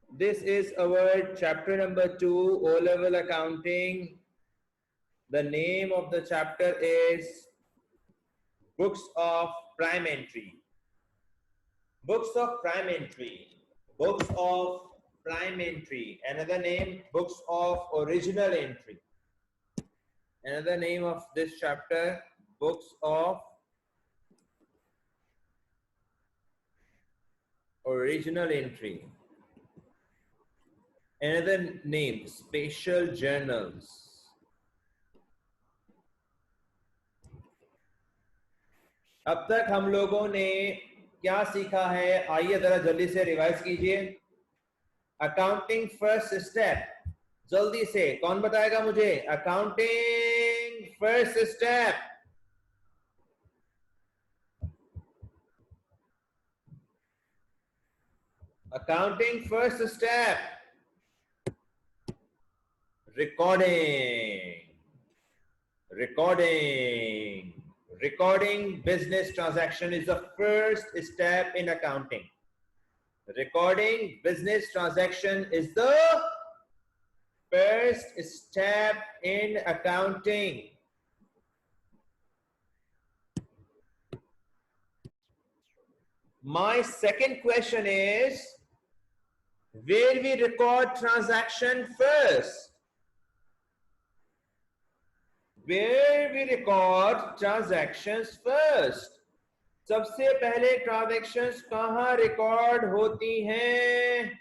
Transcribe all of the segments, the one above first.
This is our chapter number 2, O-level accounting. The name of the chapter is Books of Prime Entry. Books of Prime Entry. Books of Prime Entry. Another name, Books of Original Entry. Another name of this chapter, Books of Original Entry. Another name, Special Journals. अब तक हम लोगों ने क्या सीखा है, आइए जरा जल्दी से रिवाइज कीजिए। अकाउंटिंग फर्स्ट स्टेप, जल्दी से कौन बताएगा मुझे? Accounting first step, accounting first step, recording, recording, recording business transaction is the first step in accounting. Recording business transaction is the first step in accounting. My second question is, where we record transaction first? Where we record transactions first? सबसे पहले transactions कहां record होती हैं?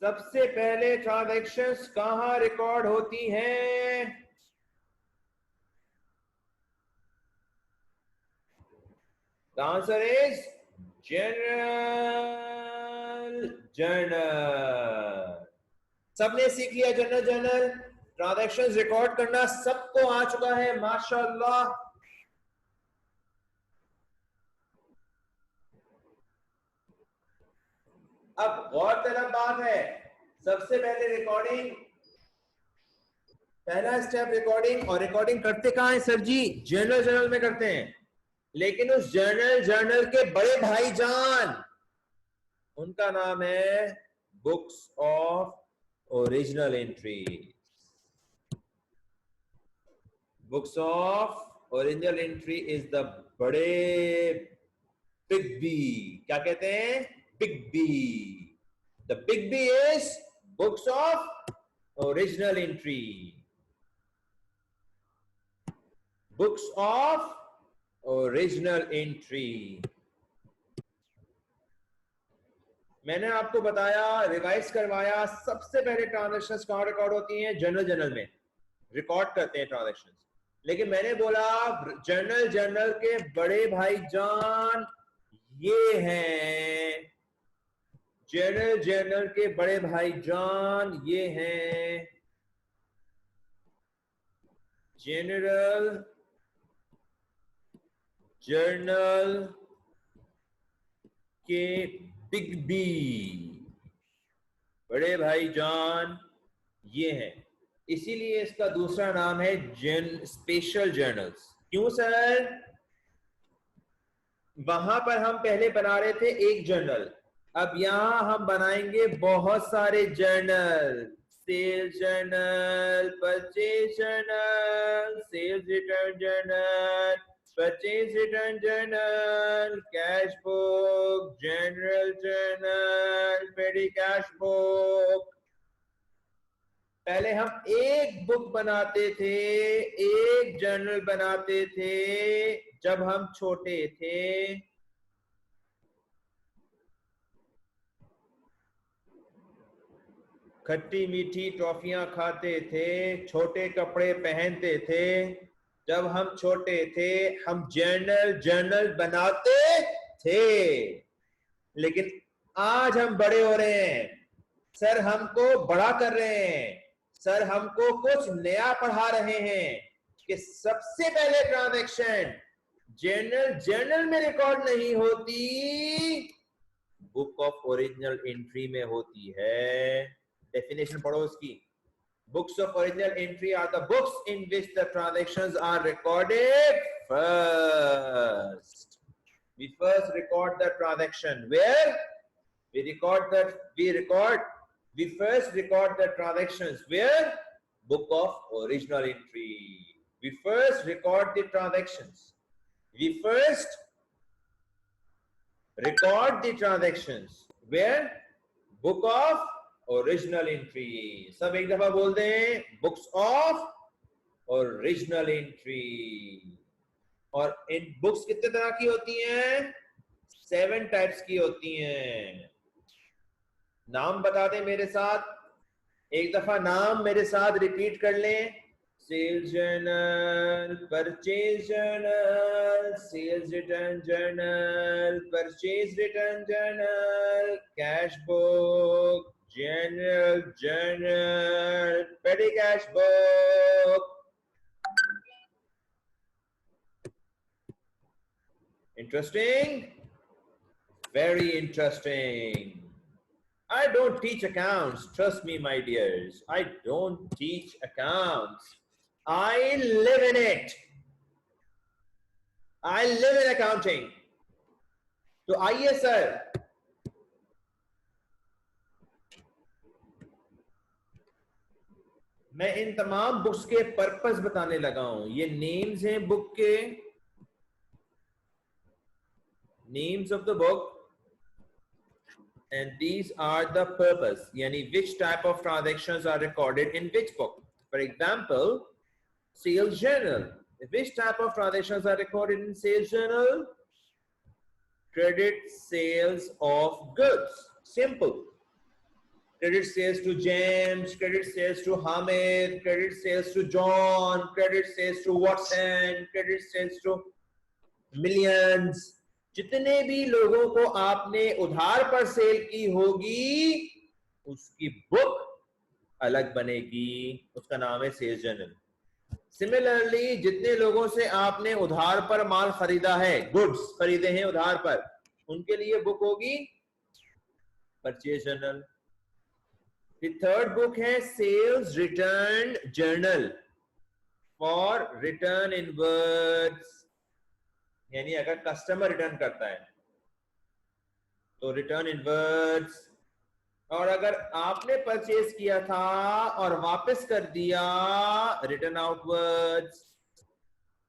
सबसे पहले transactions कहां record होती हैं? The answer is general journal. सबने सीख लिया जनरल जर्नल, ट्रांजैक्शंस रिकॉर्ड करना सबको आ चुका है, माशाअल्लाह। अब गौरतलब बात है, सबसे पहले रिकॉर्डिंग, पहला स्टेप रिकॉर्डिंग, और रिकॉर्डिंग करते कहां है सर जी? जनरल जर्नल में करते हैं, लेकिन उस जनरल जर्नल के बड़े भाईजान, उनका नाम है books of original entry. Books of original entry is the बड़े बिग बी। क्या कहते हैं? Big B. The big B is books of original entry. Books of original entry. मैंने आपको बताया, रिवाइज करवाया, सबसे पहले ट्रांजैक्शंस कहां रिकॉर्ड होती हैं? जनरल जर्नल में रिकॉर्ड करते हैं ट्रांजैक्शंस। लेकिन मैंने बोला जनरल जर्नल के बड़े भाईजान ये हैं, जनरल जर्नल के बड़े भाईजान ये हैं, जनरल जर्नल के बिग बी, बड़े भाईजान ये हैं। इसीलिए इसका दूसरा नाम है स्पेशल जर्नल्स। क्यों सर? वहां पर हम पहले बना रहे थे एक जर्नल, अब यहां हम बनाएंगे बहुत सारे journal. Sales journal, purchase journal, sales return journal, purchase return journal, cash book, general journal, petty cash book. पहले हम एक बुक बनाते थे, एक जर्नल बनाते थे जब हम छोटे थे। खट्टी मीठी टॉफियां खाते थे, छोटे कपड़े पहनते थे। जब हम छोटे थे हम जर्नल बनाते थे, लेकिन आज हम बड़े हो रहे हैं, सर हमको बड़ा कर रहे हैं, सर हमको कुछ नया पढ़ा रहे हैं कि सबसे पहले ट्रांजैक्शन जर्नल में रिकॉर्ड नहीं होती, बुक ऑफ ओरिजिनल एंट्री में होती है। डेफिनेशन पढ़ो उसकी। Books of original entry are the books in which the transactions are recorded first. We first record the transaction. Where? We first record the transactions. Where? Book of original entry. We first record the transactions. We first record the transactions. Where? Book of original entry. सब एक दफा बोल दें, books of original entry. और इन books कितने तरह की होती हैं? 7 टाइप्स की होती हैं. नाम बता दें मेरे साथ, एक दफा नाम मेरे साथ रिपीट कर लें. Sales journal, purchase journal, sales return journal, purchase return journal, cash book, general journal, petty cash book. Interesting? Very interesting. I don't teach accounts. Trust me, my dears. I don't teach accounts. I live in it. I live in accounting. तो आइए sir, मैं इन तमाम books के purpose बताने लगा हूं. ये names हैं बुक के, names of the book, and these are the purpose, yani which type of transactions are recorded in which book. For example, sales journal. Which type of transactions are recorded in sales journal? Credit sales of goods. Simple. Credit sales to James, credit sales to Hamid, credit sales to John, credit sales to Watson, credit sales to millions. जितने भी लोगों को आपने उधार पर cell की होगी, उसकी बुक अलग बनेगी, उसका नाम है सेल्स जर्नल. सिमिलरली जितने लोगों से आपने उधार पर माल खरीदा है, गुड्स खरीदे हैं उधार पर, उनके लिए बुक होगी परचेज जर्नल. थर्ड बुक है sales return journal for return inwards, यानी अगर कस्टमर रिटर्न करता है तो रिटर्न इनवर्ड्स, और अगर आपने परचेज किया था और वापस कर दिया, रिटर्न आउटवर्ड्स.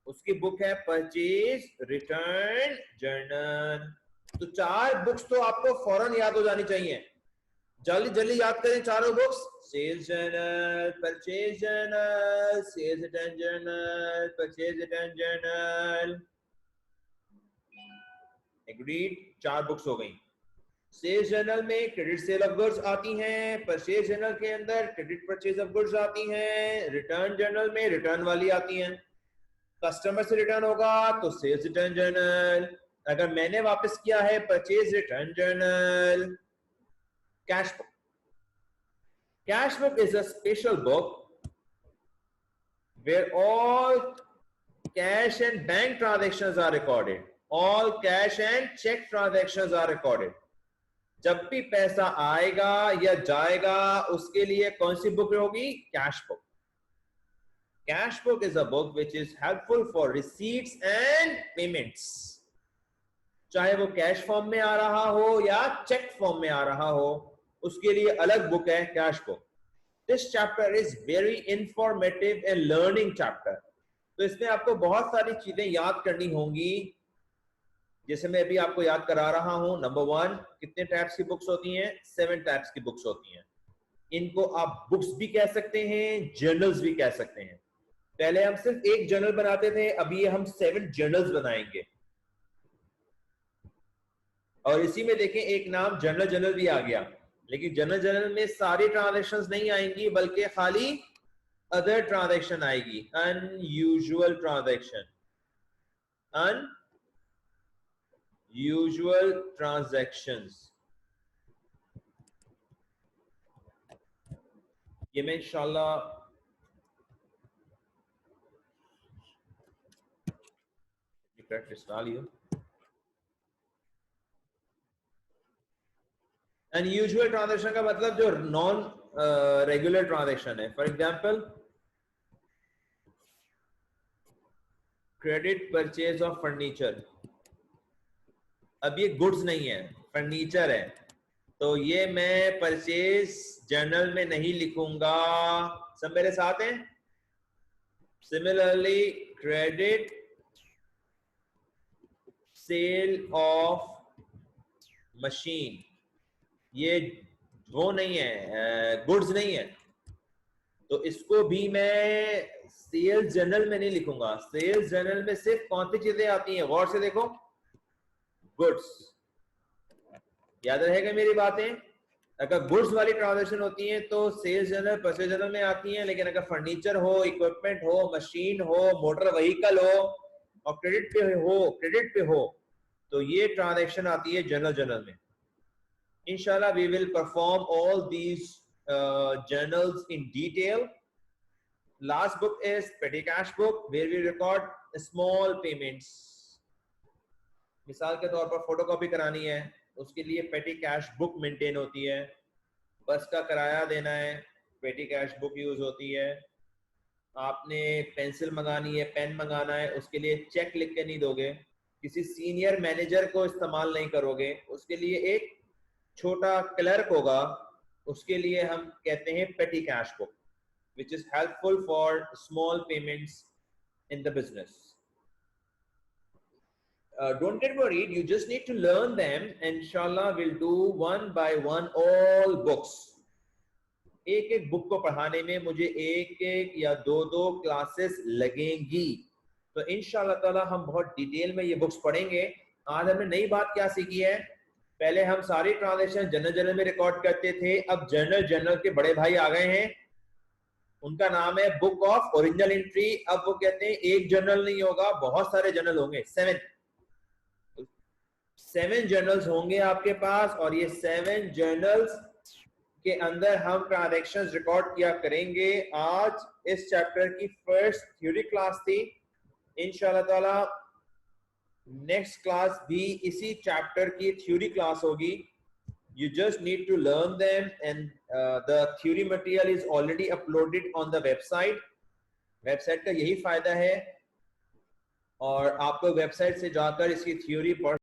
उसकी बुक है परचेज रिटर्न जर्नल. तो 4 बुक्स तो आपको फौरन याद हो जानी चाहिए. जल्दी जल्दी याद करें चारों books. Sales journal, purchase journal, sales return journal, purchase return journal. Agreed. 4 books हो गई. सेल्स जर्नल में क्रेडिट सेल ऑफ गुड्स आती हैं, परचेज जर्नल के अंदर क्रेडिट परचेज ऑफ गुड्स आती हैं, रिटर्न जर्नल में रिटर्न वाली आती हैं. कस्टमर से रिटर्न होगा तो सेल्स रिटर्न जर्नल, अगर मैंने वापस किया है purchase return journal. Cash book. Cash book is a special book where all cash and bank transactions are recorded. All cash and check transactions are recorded. जब भी पैसा आएगा या जाएगा, उसके लिए कौन सी बुक होगी? Cash book. Cash book is a book which is helpful for receipts and payments. चाहे वो कैश फॉर्म में आ रहा हो या चेक फॉर्म में आ रहा हो, उसके लिए अलग बुक है cash book. This chapter is very informative and learning chapter. तो इसमें आपको बहुत सारी चीजें याद करनी होंगी, जैसे मैं अभी आपको याद करा रहा हूं. नंबर 1, कितने टाइप्स की बुक्स होती हैं? 7 टाइप्स की बुक्स होती हैं. इनको आप बुक्स भी कह सकते हैं, जर्नल्स भी कह सकते हैं. पहले हम सिर्फ एक जर्नल बनाते थे, अभी हम 7 जर्नल्स बनाएंगे. और इसी में देखें एक नाम जनरल जर्नल भी आ गया, लेकिन जनरल जर्नल में सारी ट्रांजैक्शंस नहीं आएंगी, बल्कि खाली अदर ट्रांजैक्शन आएगी. Unusual transaction, unusual transactions. ये मैं इंशाल्लाह प्रैक्टिस डाल लियो. अनयूजुअल ट्रांजैक्शन का मतलब जो नॉन रेगुलर ट्रांजैक्शन है. For example, credit purchase of furniture. अब ये गुड्स नहीं है, फर्नीचर है, तो ये मैं परचेज जर्नल में नहीं लिखूंगा। सब मेरे साथ हैं? Similarly credit sale of machine, ये वो नहीं है, गुड्स नहीं है, तो इसको भी मैं सेल्स जर्नल में नहीं लिखूंगा। सेल्स जर्नल में सिर्फ कौन सी चीजें आती हैं, गौर से देखो, गुड्स। याद रहेगा मेरी बातें? अगर गुड्स वाली ट्रांजैक्शन होती है तो सेल्स जर्नल परचेज जर्नल में आती है, लेकिन अगर फर्नीचर हो, इक्विपमेंट हो, मशीन हो, मोटर व्हीकल हो और क्रेडिट पे हो तो ये ट्रांजैक्शन आती है जनरल जर्नल में। इंशाल्लाह we will perform all these journals in detail. Last book is petty cash book where we record small payments. मिसाल के तौर पर फोटोकॉपी करानी है, उसके लिए पेटी कैश बुक मेंटेन होती है। बस का किराया देना है, पेटी कैश बुक यूज होती है। आपने पेंसिल मंगानी है, पेन मंगाना है, उसके लिए चेक लिख के नहीं दोगे, किसी सीनियर मैनेजर को इस्तेमाल नहीं करोगे, उसके लिए एक छोटा क्लर्क होगा, उसके लिए हम कहते हैं पेटी cash book, which is helpful for small payments in the business. Don't get worried, you just need to learn them. Inshallah we'll do one by one all books. एक एक बुक को पढ़ाने में मुझे एक एक या दो दो क्लासेस लगेंगी, तो इंशाल्लाह ताला हम बहुत डिटेल में ये बुक्स पढ़ेंगे। आज हमने नई बात क्या सीखी है, पहले हम सारी ट्रांजैक्शन जनरल में रिकॉर्ड करते थे, अब जनरल के बड़े भाई आ गए हैं, उनका नाम है बुक ऑफ ओरिजिनल एंट्री। अब वो कहते हैं एक जर्नल नहीं होगा, बहुत सारे जर्नल होंगे, 7 जर्नल्स होंगे आपके पास, और ये 7 जर्नल्स के अंदर हम ट्रांजैक्शंस रिकॉर्ड किया करेंगे। आज इस चैप्टर की फर्स्ट थ्योरी क्लास थी, इंशाल्लाह ताला नेक्स्ट क्लास भी इसी चैप्टर की थ्योरी क्लास होगी। You just need to learn them, and the theory material is already uploaded on the website. Website का यही फायदा है, और आप लोग वेबसाइट से जाकर इसकी थ्योरी पढ़